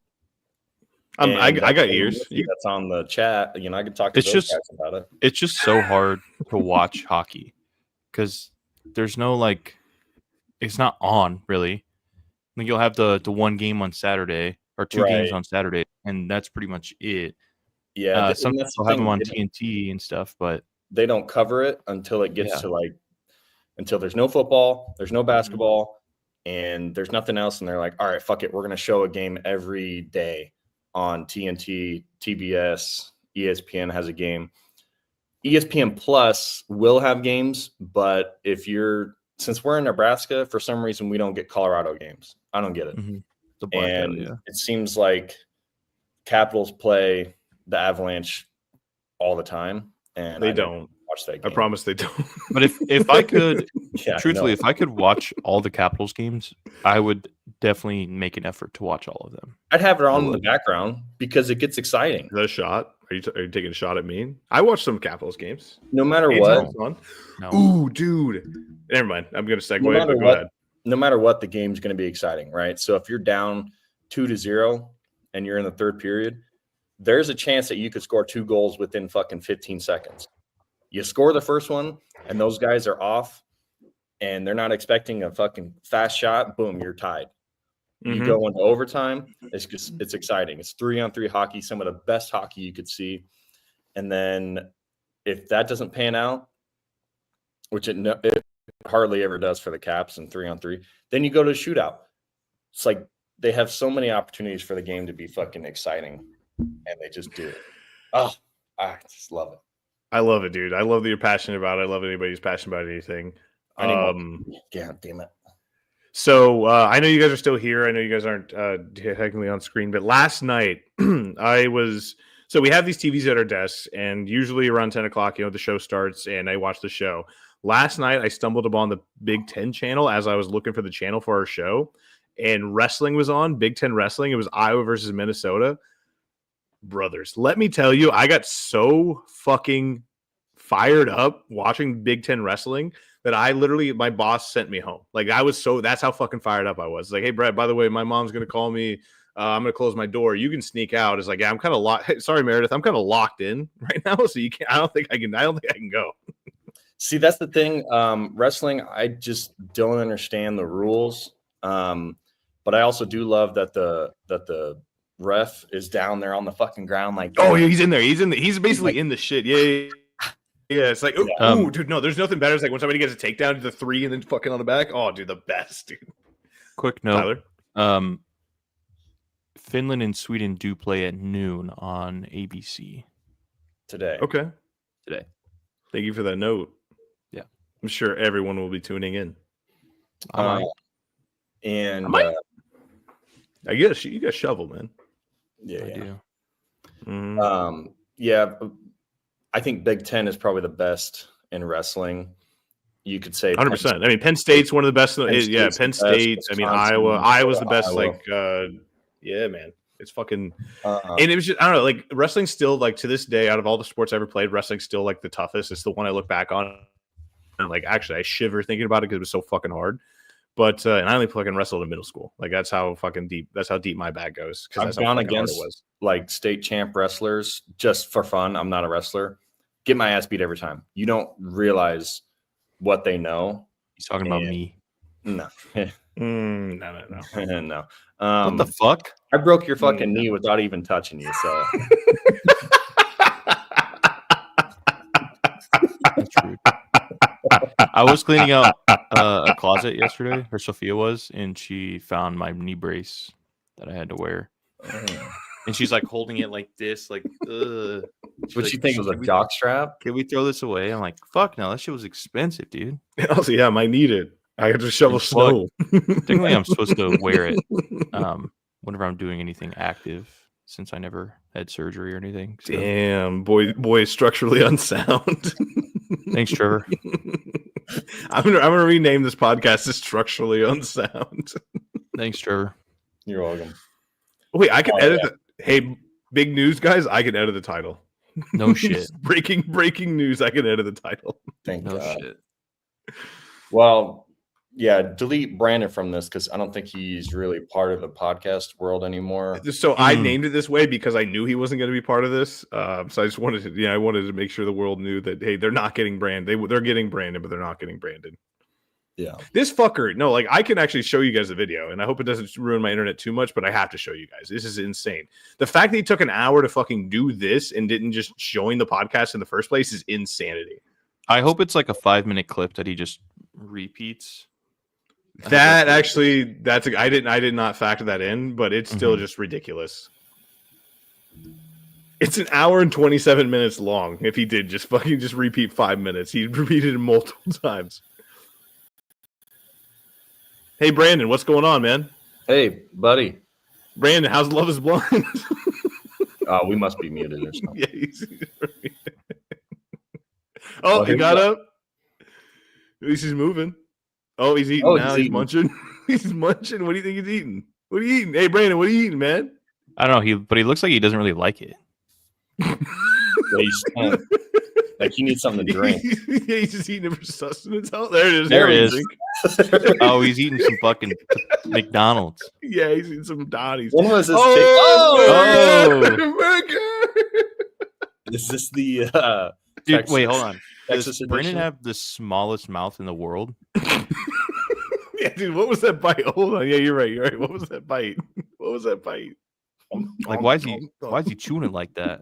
I got ears. That's on the chat. I can talk to those guys about it. It's just so hard to watch hockey because there's no it's not on really. Like you'll have the one game on Saturday or 2 games on Saturday, and that's pretty much it. Yeah, sometimes they'll have them on TNT and stuff, but they don't cover it until it gets to until there's no football, there's no basketball, and there's nothing else, and they're like, all right, fuck it, we're gonna show a game every day. On TNT, TBS, ESPN has a game. ESPN Plus will have games, but since we're in Nebraska, for some reason we don't get Colorado games. I don't get it. Mm-hmm. It seems like Capitals play the Avalanche all the time, and they don't watch that game. I promise they don't. But if I could, if I could watch all the Capitals games, I would definitely make an effort to watch all of them. I'd have it on in the background because it gets exciting. Is that a shot? Are you taking a shot at me? I watch some Capitals games. No matter what. No. Ooh, dude. Never mind. I'm going to segue. Go ahead. No matter what, the game's going to be exciting, right? So if you're down 2-0 and you're in the third period, there's a chance that you could score 2 goals within fucking 15 seconds. You score the first one and those guys are off. and they're not expecting a fucking fast shot, boom, you're tied. Mhm. You go into overtime. It's exciting. It's 3-on-3 hockey, some of the best hockey you could see. And then if that doesn't pan out, which it hardly ever does for the Caps in 3-on-3, then you go to a shootout. It's like they have so many opportunities for the game to be fucking exciting, and they just do it. Oh, I just love it. I love it, dude. I love that you're passionate about it. I love anybody who's passionate about anything. Yeah, damn it. So I know you guys are still here. I know you guys aren't technically on screen, but last night so we have these TVs at our desks, and usually around 10 o'clock, the show starts, and I watch the show. Last night, I stumbled upon the Big Ten channel as I was looking for the channel for our show, and wrestling was on, Big Ten wrestling. It was Iowa versus Minnesota. Brothers, let me tell you, I got so fucking fired up watching Big Ten wrestling that my boss sent me home. Like, that's how fucking fired up I was. Like, hey, Brett, by the way, my mom's going to call me. I'm going to close my door. You can sneak out. It's like, yeah, I'm kind of locked. Sorry, Meredith. I'm kind of locked in right now. So you can't, I don't think I can go. See, that's the thing. Wrestling, I just don't understand the rules. But I also do love that the ref is down there on the fucking ground. Like, oh yeah, he's in there. He's basically in the shit. Yeah. It's like, ooh, dude, no, there's nothing better. It's like when somebody gets a takedown to the 3 and then fucking on the back. Oh, dude, the best, dude. Quick note. Tyler? Finland and Sweden do play at noon on ABC today. Okay. Today. Thank you for that note. Yeah. I'm sure everyone will be tuning in. I guess you got shovel, man. Yeah. I do. Mm-hmm. Yeah. I think Big Ten is probably the best in wrestling. You could say 100%. I mean, Penn State's one of the best. Penn State. I mean, Iowa's the best. Like, yeah, man. It's fucking. And it was just, I don't know. Like, wrestling's still, like, to this day, out of all the sports I ever played, wrestling's still like the toughest. It's the one I look back on, and like, actually, I shiver thinking about it because it was so fucking hard. But and I only fucking wrestled in middle school. Like, that's how fucking deep. That's how deep my bag goes. I've gone against like state champ wrestlers just for fun. I'm not a wrestler. Get my ass beat every time. You don't realize what they know. He's talking about me. No. No. No. What the fuck? I broke your fucking knee without even touching you. So that's rude. I was cleaning out a closet yesterday, or Sophia was, and she found my knee brace that I had to wear. And she's like holding it like this, like, ugh. What you think it was a jock strap? Can we throw this away? I'm like, fuck no, that shit was expensive, dude. Also, yeah, I need it. I had to shovel snow. Technically, I'm supposed to wear it whenever I'm doing anything active, since I never had surgery or anything. So. Damn, boy is structurally unsound. Thanks, Trevor. I'm gonna rename this podcast to Structurally Unsound. Thanks, Trevor. You're welcome. Wait, I can edit. Hey, big news, guys! I can edit the title. No shit. breaking news. I can edit the title. Thank no God. Shit. Well, yeah, delete Brandon from this because I don't think he's really part of the podcast world anymore. So I named it this way because I knew he wasn't going to be part of this. So I just wanted to, I wanted to make sure the world knew that, hey, they're not getting Brandon. They're getting Brandon, but they're not getting Brandon. Yeah. This fucker, no, like I can actually show you guys the video, and I hope it doesn't ruin my internet too much, but I have to show you guys. This is insane. The fact that he took an hour to fucking do this and didn't just join the podcast in the first place is insanity. I hope it's like a 5-minute clip that he just repeats. That actually, I did not factor that in, but it's still just ridiculous. It's an hour and 27 minutes long. If he did just fucking just repeat 5 minutes, he repeated it multiple times. Hey, Brandon, what's going on, man? Hey, buddy. Brandon, how's Love is Blind? We must be muted or something. Yeah, he got up. At least he's moving. Oh, he's eating now. He's munching. He's munching. What do you think he's eating? What are you eating? Hey, Brandon, what are you eating, man? I don't know. But he looks like he doesn't really like it. Yeah, he's like he needs something to drink. Yeah, he's just eating it for sustenance. Oh, there it is. There it is. Oh, he's eating some fucking McDonald's. Yeah, he's eating some Donnies. When was this? Oh! Is this the dude? Wait, hold on. Does Brandon have the smallest mouth in the world? Yeah, dude, what was that bite? Hold on. Yeah, you're right. What was that bite? Like, why is he chewing it like that?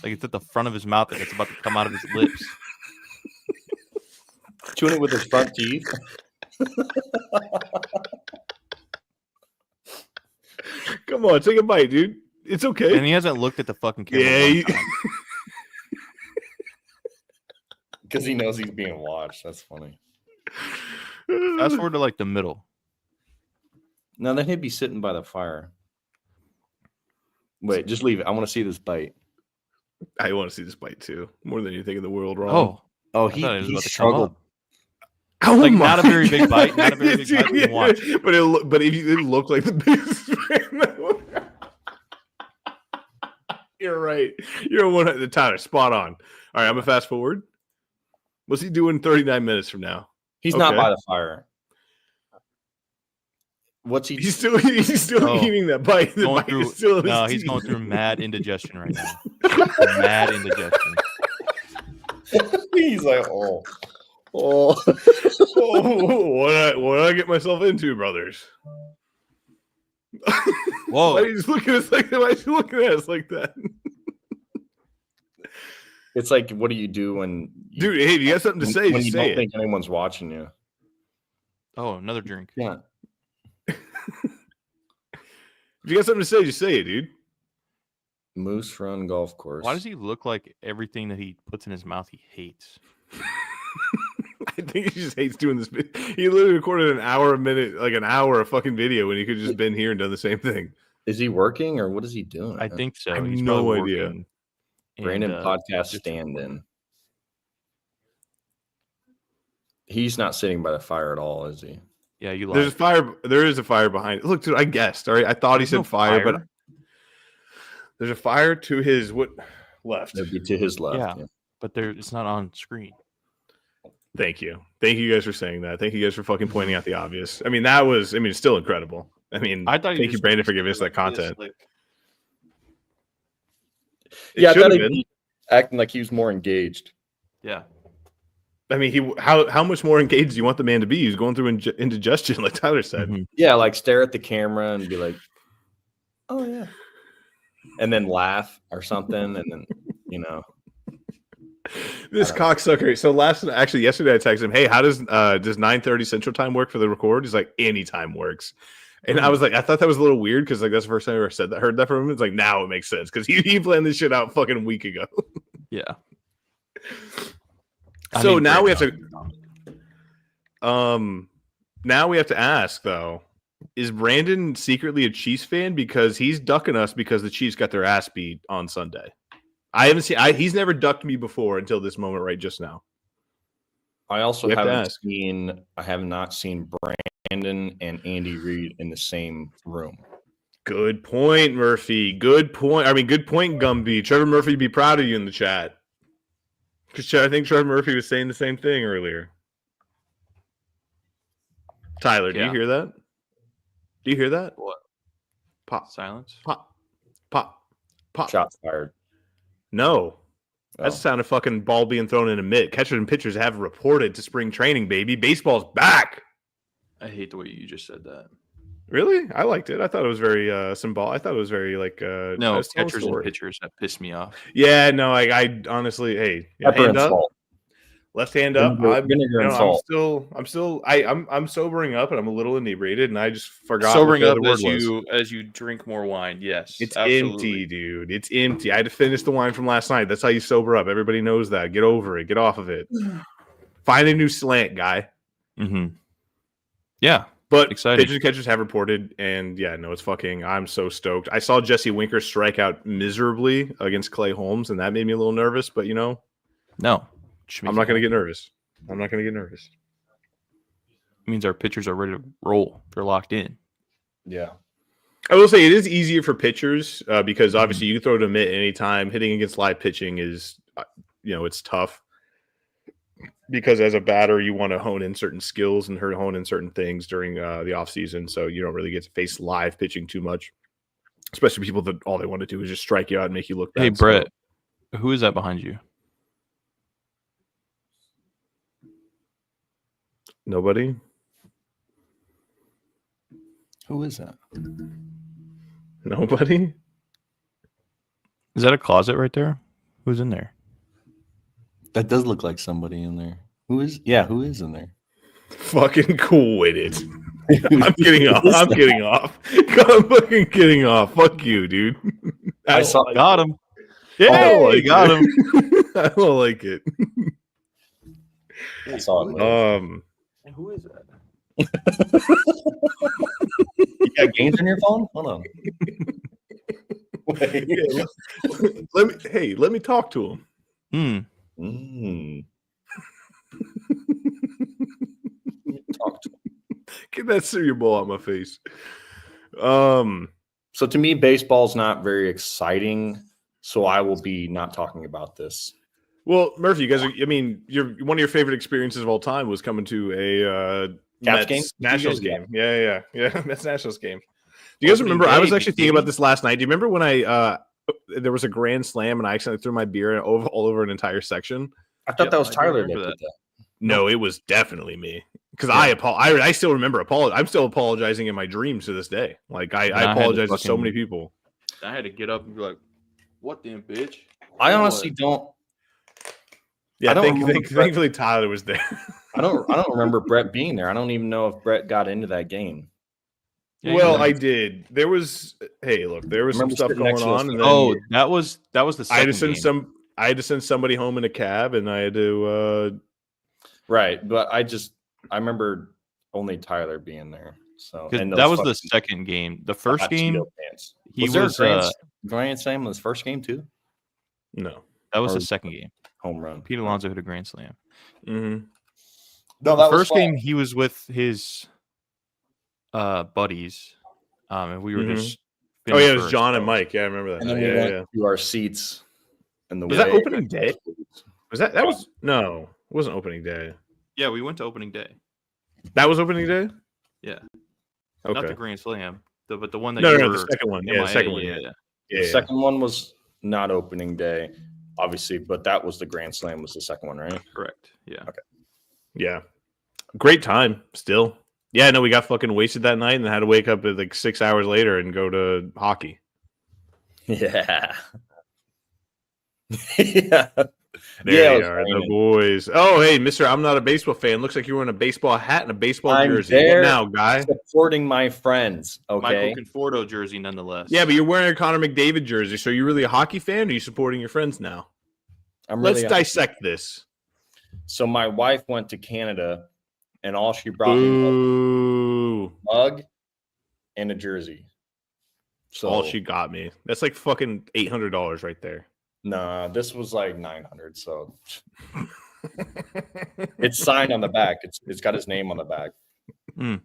Like it's at the front of his mouth and it's about to come out of his lips. Chewing it with his front teeth. Come on, take a bite, dude. It's okay. And he hasn't looked at the fucking camera. Yeah, because he knows he's being watched. That's funny. Fast forward to like the middle. No, then he'd be sitting by the fire. Wait, just leave it. I want to see this bite. I want to see this bite too, more than anything in the world. Wrong. He struggled. Oh, like not a very big bite. Not a very big bite. You can watch. But if it looked like the biggest. You're right. You're one at the Tyler. Spot on. All right, I'm gonna fast forward. What's he doing 39 minutes from now? He's not by the fire. What's he? He's still eating that bite. He's going through mad indigestion right now. Mad indigestion. He's like, what did I get myself into, brothers? Whoa! Why are you looking at us like that? Why are you looking at us like that? It's like, what do you do when dude? Hey, if you got something to say, when just you say don't think it. anyone's watching you? Oh, another drink. Yeah. If you got something to say, just say it, dude. Moose Run Golf Course. Why does he look like everything that he puts in his mouth he hates? I think he just hates doing this. He literally recorded an hour of fucking video when he could have just been here and done the same thing. Is he working or what is he doing? I think so. I have He's no probably idea. working. Brandon podcast stand-in. He's not sitting by the fire at all, is he? Yeah, you. There's a fire. There is a fire behind it. Look, dude, I guessed. All right, I thought he said fire, but there's a fire to his left. It'd be to his left. Yeah. But it's not on screen. Thank you guys for saying that. Thank you guys for fucking pointing out the obvious. I mean, it's still incredible. I mean, thank you, Brandon, for giving us that content. Yeah, I thought he'd be acting like he was more engaged. Yeah. I mean, how much more engaged do you want the man to be? He's going through indigestion, like Tyler said. Mm-hmm. Yeah, like stare at the camera and be like, "Oh yeah," and then laugh or something, and then This cocksucker. So yesterday I texted him, "Hey, how does 9:30 Central Time work for the record?" He's like, "Anytime works." And I was like, I thought that was a little weird because like that's the first time I ever heard that from him. It's like now it makes sense because he planned this shit out fucking a week ago. Yeah. So now we have to. Now we have to ask though: is Brandon secretly a Chiefs fan because he's ducking us because the Chiefs got their ass beat on Sunday? I haven't seen. He's never ducked me before until this moment right just now. I also haven't seen. I have not seen Brandon and Andy Reid in the same room. Good point, Murphy. Good point. I mean, good point, Gumby. Trevor Murphy would be proud of you in the chat. Because I think Trevor Murphy was saying the same thing earlier. Tyler, do you hear that? Do you hear that? What? Pop. Silence. Pop. Pop. Pop. Shots fired. No. That's the sound of fucking ball being thrown in a mitt. Catchers and pitchers have reported to spring training, baby. Baseball's back. I hate the way you just said that. Really? I liked it. I thought it was very symbolic. I thought it was very like no, catchers and pitchers that pissed me off. Yeah, no, I honestly, hey, hand up. Left hand up. I'm sobering up and I'm a little inebriated and I just forgot. Sobering up as you drink more wine. Yes, it's empty, dude. It's empty. I had to finish the wine from last night. That's how you sober up. Everybody knows that. Get over it. Get off of it. Find a new slant, guy. Mm-hmm. Yeah, but exciting. Pitchers and catchers have reported, and yeah, no, it's fucking. I'm so stoked. I saw Jesse Winker strike out miserably against Clay Holmes, and that made me a little nervous. But no. I'm not going to get nervous. It means our pitchers are ready to roll. They're locked in. Yeah. I will say it is easier for pitchers because obviously you can throw to a mitt anytime. Hitting against live pitching is, it's tough because as a batter, you want to hone in certain skills and hone in certain things during the offseason. So you don't really get to face live pitching too much, especially people that all they want to do is just strike you out and make you look bad. Hey, Brett, who is that behind you? Nobody. Who is that? Nobody. Is that a closet right there? Who's in there? That does look like somebody in there. Who is in there? Fucking quit it. I'm getting off. I'm getting off. I'm fucking getting off. Fuck you, dude. I saw. Got him. Yeah, like got him. I don't like it. I saw it. Who is that? You got games on your phone? Hold on. Let me talk to him. Talk to him. Get that cereal bowl out my face. So to me, baseball's not very exciting. So I will be not talking about this. Well, Murphy, you guys are, I mean, one of your favorite experiences of all time was coming to a Caps game? Nationals game. Yeah. Mets Nationals game. Do you guys remember? I was actually thinking about this last night. Do you remember when there was a grand slam and I accidentally threw my beer all over an entire section? I thought that was Tyler that did that. No, it was definitely me. Because I still remember I'm still apologizing in my dreams to this day. Like I apologize to so many people. I had to get up and be like, "What then, bitch?" I honestly don't. Yeah, thankfully Tyler was there. I don't remember Brett being there. I don't even know if Brett got into that game. Yeah, well, I did. There was some stuff going on. And then, that was the second game. I had to send somebody home in a cab, and I had to. Right, but I remember only Tyler being there. So that was the second game. The first game, he was grand slam in his first game too. No, that was the second game. Home run. Pete Alonso hit a grand slam. Mm-hmm. No, the first game he was with his buddies, and we were just. Oh yeah, it was John and Mike. Yeah, I remember that. And then we went to our seats. Was that opening day? Was that was no? It wasn't opening day. Yeah, we went to opening day. That was opening day? Yeah. Okay. Not the Grand Slam, but the one that the second one. Yeah, the second one. Yeah. The second one was not opening day, obviously, but that was the Grand Slam was the second one, right? Correct. Yeah. Okay. Yeah. Great time still. Yeah, no, we got fucking wasted that night and had to wake up at like 6 hours later and go to hockey. Yeah. Yeah. There you are, the boys. Oh, hey, mister, I'm not a baseball fan. Looks like you're wearing a baseball hat and a baseball jersey. What now, guy? Supporting my friends, okay? Michael Conforto jersey, nonetheless. Yeah, but you're wearing a Connor McDavid jersey, so you're really a hockey fan, or are you supporting your friends now? Let's dissect this. So my wife went to Canada, and all she brought me was a mug and a jersey. So all she got me. That's like fucking $800 right there. Nah, this was like 900. So it's signed on the back. It's got his name on the back. You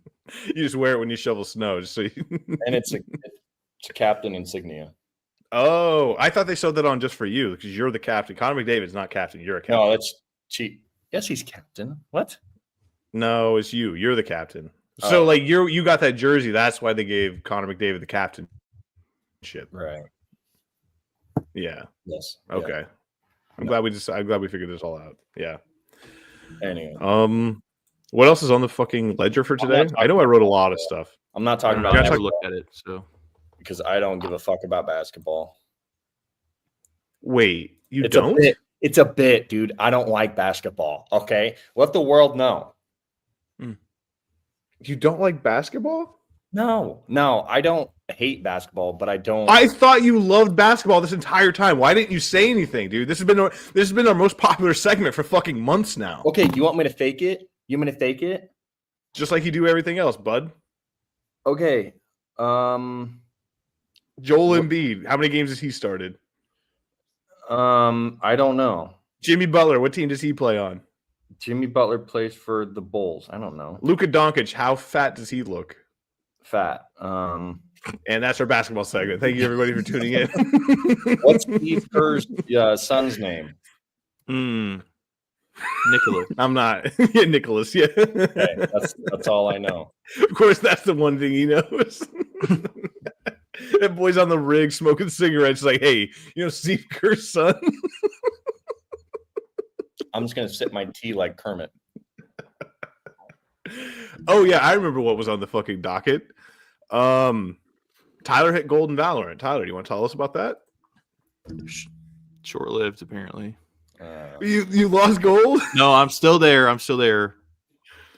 just wear it when you shovel snow, just so and it's a captain insignia. Oh, I thought they sewed that on just for you because you're the captain. Connor McDavid's not captain. You're a captain. No, that's cheap. Yes, he's captain. What? No, it's you. You're the captain. So like you got that jersey. That's why they gave Connor McDavid the captainship. Right. Yeah. Yes. Okay. Yeah. I'm glad we figured this all out. Yeah. Anyway. What else is on the fucking ledger for today? I know I wrote a lot of stuff. I'm not talking about. I never looked at it, so because I don't give a fuck about basketball. Wait, you don't? It's a bit, dude. I don't like basketball. Okay, let the world know. You don't like basketball? No, I don't hate basketball, but I don't. I thought you loved basketball this entire time. Why didn't you say anything, dude? This has been our most popular segment for fucking months now. Okay, you want me to fake it? You want me to fake it? Just like you do everything else, bud. Okay. Joel Embiid, how many games has he started? I don't know. Jimmy Butler, what team does he play on? Jimmy Butler plays for the Bulls. I don't know. Luka Doncic, how fat does he look? Fat. And that's our basketball segment. Thank you, everybody, for tuning in. What's Steve Kerr's son's name? Nicholas. I'm not. Yeah, Nicholas. Yeah. Okay, that's all I know. Of course, that's the one thing he knows. That boy's on the rig smoking cigarettes. Like, hey, you know Steve Kerr's son? I'm just gonna sip my tea like Kermit. Oh yeah, I remember what was on the fucking docket. Tyler hit gold in Valorant. Tyler, do you want to tell us about that? Short-lived, apparently. You lost gold? No, I'm still there.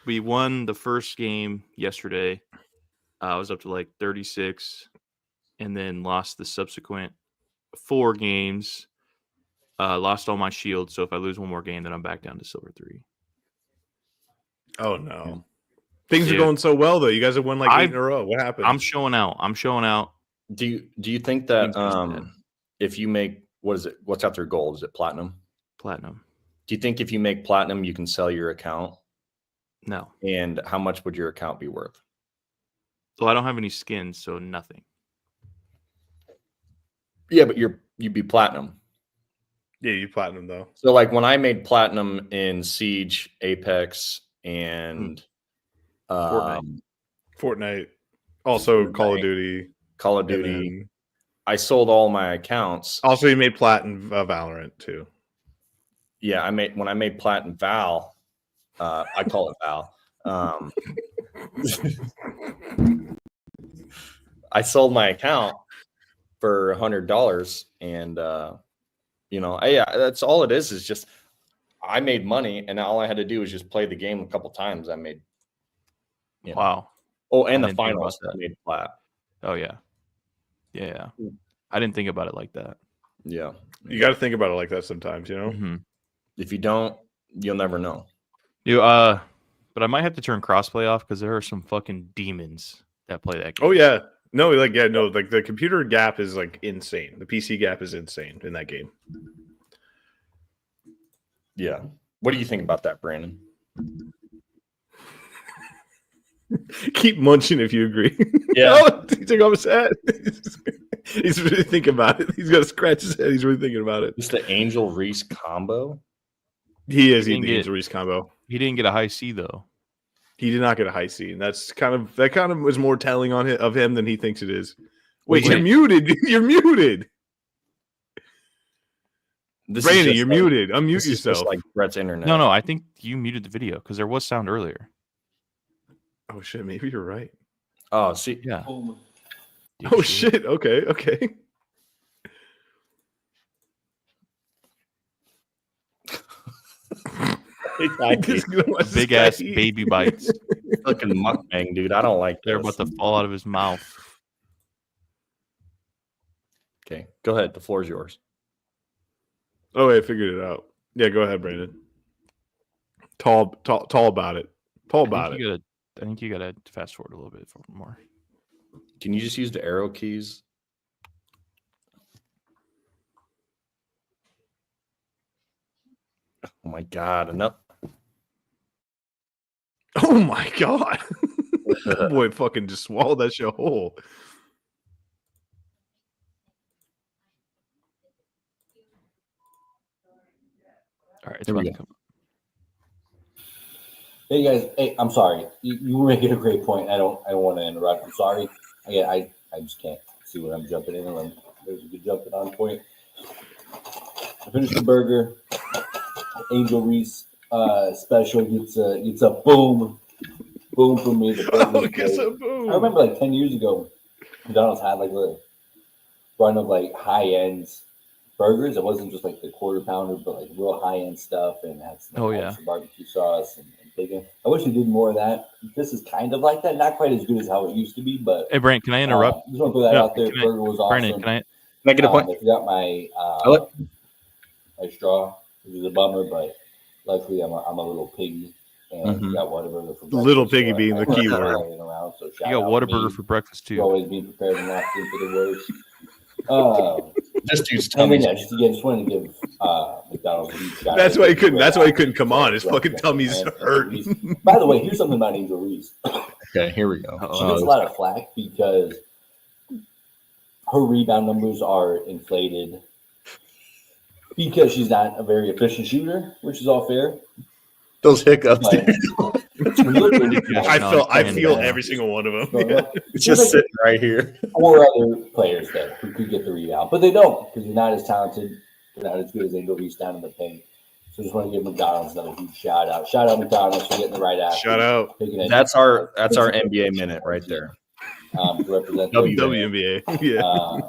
We won the first game yesterday. I was up to like 36, and then lost the subsequent 4 games. Lost all my shields, so if I lose one more game, then I'm back down to silver 3. Oh no. Things are going so well though. You guys have won like 8 in a row. What happened? I'm showing out. Do you think that if you make what's out their gold? Is it platinum? Platinum. Do you think if you make platinum you can sell your account? No. And how much would your account be worth? Well, I don't have any skins, so nothing. Yeah, but you'd be platinum. Yeah, you platinum though. So like when I made platinum in Siege, Apex, and Fortnite. Also Call of Duty. Then I sold all my accounts. Also, you made platinum Valorant too. Yeah, when I made platinum Val, I call it Val. I sold my account for $100, and that's all it is just I made money, and all I had to do was just play the game a couple times. I made wow. Oh, and the finals I made flat. Oh yeah. I didn't think about it like that. Yeah, you got to think about it like that sometimes, you know. Mm-hmm. If you don't, you'll never know. But I might have to turn crossplay off because there are some fucking demons that play that game. Oh yeah, like the computer gap is like insane. The PC gap is insane in that game. Yeah. What do you think about that, Brandon? Keep munching if you agree. Yeah. He took off his hat. He's really thinking about it. He's got to scratch his head. He's really thinking about it. It's the Angel Reese combo. He is the Angel Reese combo. He didn't get a high C though. He did not get a high C, and that kind of was more telling of him than he thinks it is. Wait. You're muted. You're muted. Brandon, you're muted. Unmute yourself. Just like Brett's internet. No, I think you muted the video because there was sound earlier. Oh shit, maybe you're right. Oh, see, yeah. Oh shit. Okay. Big ass baby bites. Fucking mukbang, dude. I don't like. They're about to fall out of his mouth. Okay, go ahead. The floor is yours. Oh, I figured it out. Yeah, go ahead, Brandon. Tall about it. I think you gotta fast forward a little bit more. Can you just use the arrow keys? Oh my god! Enough. Oh my god! Boy, fucking just swallowed that shit whole. All right, it's about to come. Hey guys, I'm sorry. You were making a great point. I don't want to interrupt. I'm sorry. Again, I just can't see what I'm jumping in. There's a good jumping on point. I finished the burger. Angel Reese special gets a boom for me. I remember like 10 years ago, McDonald's had like a run of like high end burgers. It wasn't just like the quarter pounder, but like real high end stuff, and had some barbecue sauce and bacon. I wish they did more of that. This is kind of like that, not quite as good as how it used to be. But hey, Brent, can I interrupt? Just want to put that out there. Burger was awesome. Brandon, can I get a point? I forgot my straw, which is a bummer, but luckily I'm a little piggy. And got Whataburger for breakfast. Little piggy being the key word. So you got Whataburger for breakfast too. Always being prepared and not for the worst. This dude's tummy. Just wanted to give McDonald's a huge shout. That's why he couldn't. That's why he couldn't come on. His fucking tummy's hurt. By the way, here's something about Angel Reese. Okay, here we go. She gets a lot of flack because her rebound numbers are inflated because she's not a very efficient shooter, which is all fair. Those hiccups. I feel every single one of them. It's just sitting right here. Or other players who could get the rebound, but they don't because they're not as talented. They're not as good as Angel Reese down in the paint. So just want to give McDonald's another huge shout out. Shout out McDonald's for getting the right athlete. Shout out. That's our NBA minute right there. To represent WNBA. Yeah. I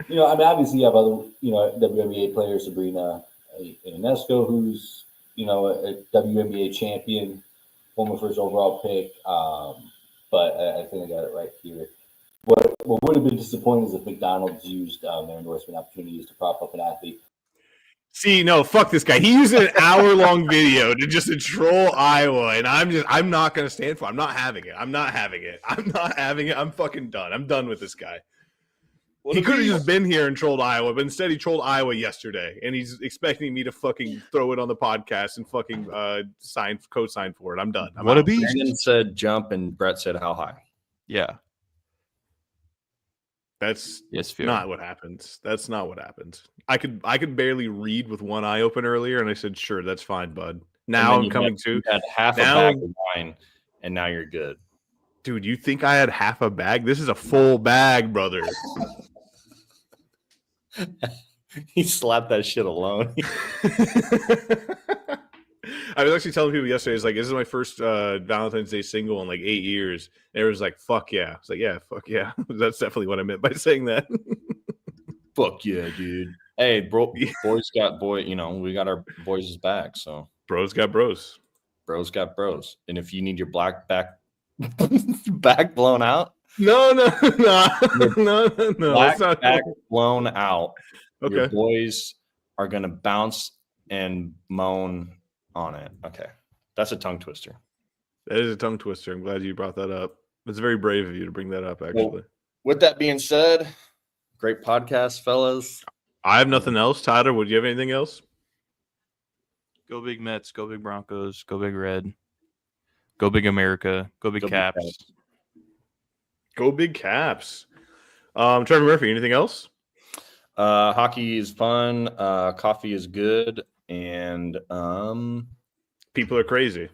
mean, obviously you have other, WNBA players, Sabrina Ionescu, who's, a WNBA champion, former first overall pick. But I think I got it right here. What would have been disappointing is if McDonald's used their endorsement opportunities to prop up an athlete. See, no, fuck this guy. He used an hour-long video to troll Iowa, and I'm not going to stand for it. I'm not having it. I'm fucking done. I'm done with this guy. He could have just been here and trolled Iowa, but instead he trolled Iowa yesterday, and he's expecting me to fucking throw it on the podcast and fucking co-sign for it. I'm done. What a beast. Brandon said jump, and Brett said how high. Yeah. That's fair. not what happens. That's not what happens. I could barely read with one eye open earlier, and I said, "Sure, that's fine, bud." Now I'm coming to. You had half a bag of wine, and now you're good. Dude, you think I had half a bag? This is a full bag, brother. He slapped that shit alone. I was actually telling people yesterday, it's like, this is my first Valentine's Day single in like 8 years. And everyone's like, fuck yeah. It's like, yeah, fuck yeah. That's definitely what I meant by saying that. Fuck yeah, dude. Hey, bro, boys got we got our boys' back, so. Bros got bros. Bros got bros. And if you need your black back blown out. No. Black back blown out. Okay. Your boys are going to bounce and moan on it. Okay. That's a tongue twister. That is a tongue twister. I'm glad you brought that up. It's very brave of you to bring that up, actually. Well, with that being said, great podcast, fellas. I have nothing else. Tyler, would you have anything else? Go Big Mets. Go Big Broncos. Go Big Red. Go Big America. Go Big Caps. Go Big Caps. Trevor Murphy, anything else? Hockey is fun. Coffee is good. And people are crazy.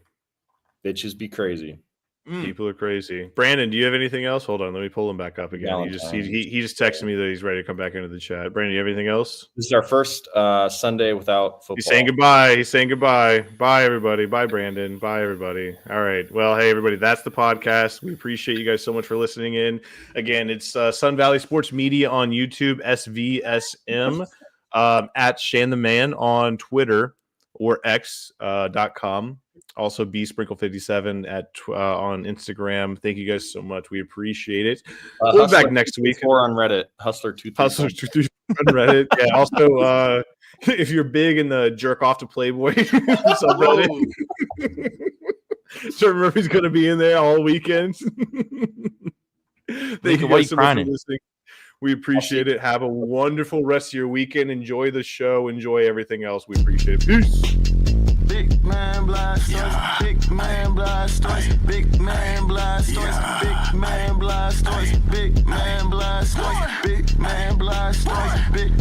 Bitches be crazy. People are crazy. Brandon, do you have anything else? Hold on, let me pull him back up again. Valentine's. He just texted me that he's ready to come back into the chat. Brandon, do you have anything else? This is our first Sunday without football. He's saying goodbye. He's saying goodbye. Bye, everybody. Bye, Brandon. Bye, everybody. All right. Well, hey, everybody, that's the podcast. We appreciate you guys so much for listening in. Again, it's Sun Valley Sports Media on YouTube, SVSM, at Shan the Man on Twitter or X.com. Also, bsprinkle57 on Instagram. Thank you guys so much. We appreciate it. We'll be back next week. Or on Reddit, Hustler234 on Reddit. Yeah. Also, if you're big in the jerk off to Playboy subreddit, Trevor Murphy's going to be in there all weekend. Thank you guys so much for listening. We appreciate it. Have a wonderful rest of your weekend. Enjoy the show. Enjoy everything else. We appreciate it. Peace. Big man blind stories, big man blind stories, big man blind stories, big man blind stories, big man blind stories, big man blind stories, big